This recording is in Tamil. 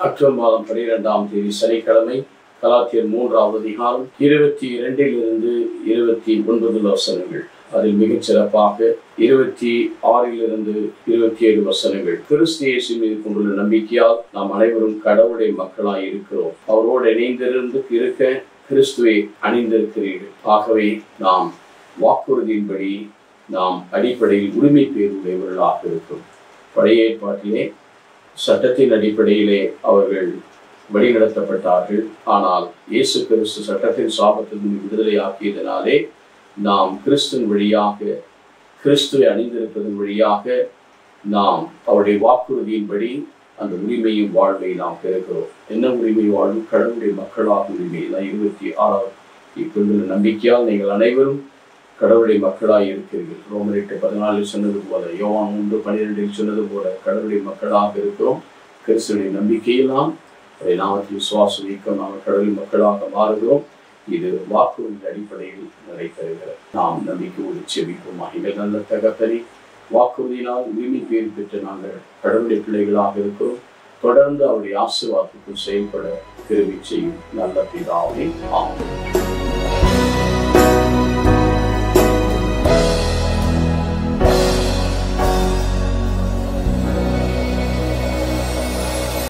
அக்டோபர் மாதம் 12ஆம் தேதி சனிக்கிழமை. கலாத்தியர் 3வது அதிகாரம் 22 29 வசனங்கள். அதில் மிகச் சிறப்பாக 26 27 வசனங்கள். கிறிஸ்து இயேசு மீது கொண்டுள்ள நம்பிக்கையால் நாம் அனைவரும் கடவுளுடைய மக்களாய் இருக்கிறோம். அவரோடு இணைந்திருந்து இருக்க கிறிஸ்துவை அணிந்திருக்கிறீர்கள். ஆகவே நாம் வாக்குறுதியின்படி நாம் அடிப்படையில் உரிமை பேருடையவர்களாக இருக்கிறோம். பழைய ஏற்பாட்டிலே சட்டத்தின் அடிப்படையிலே அவர்கள் வழிநடத்தப்பட்டார்கள். ஆனால் இயேசு கிறிஸ்து சட்டத்தின் சாபத்திலிருந்து விடுதலை ஆக்கியதனாலே நாம் கிறிஸ்துவின் வழியாக, கிறிஸ்துவை அணிந்திருப்பதன் வழியாக நாம் அவருடைய வாக்குறுதியின்படி அந்த உரிமையும் வாழ்வை நாம் பெறுகிறோம். என்ன உரிமை? வாழ்வு கடவுளுடைய மக்களாக உரிமை. 26வது இப்பொழுது நம்பிக்கையால் நீங்கள் அனைவரும் கடவுளுடைய மக்களாக இருக்கிறீர்கள். ரோமர் 8:14 சொன்னது போல, யோவான் 3:12 சொன்னது போல கடவுளுடைய மக்களாக இருக்கிறோம். கிறிஸ்துடைய நம்பிக்கையில் நாம் நாமத்தில் விசுவாசம் வைக்க நாம் கடவுளின் மக்களாக மாறுகிறோம். இது வாக்குறுதி அடிப்படையில் நடைபெறுகிறது. நாம் நம்பிக்கையோடு செபிப்போம். எங்கள் நல்ல தகப்பனே, வாக்குறுதியினால் உரிமை பேர் பெற்று நாங்கள் கடவுளுடைய பிள்ளைகளாக இருக்கிறோம். தொடர்ந்து அவருடைய ஆசீர்வாதத்துக்குள் செயல்பட கிருபை செய்யும் நல்ல பிதாவே. ஆமென்.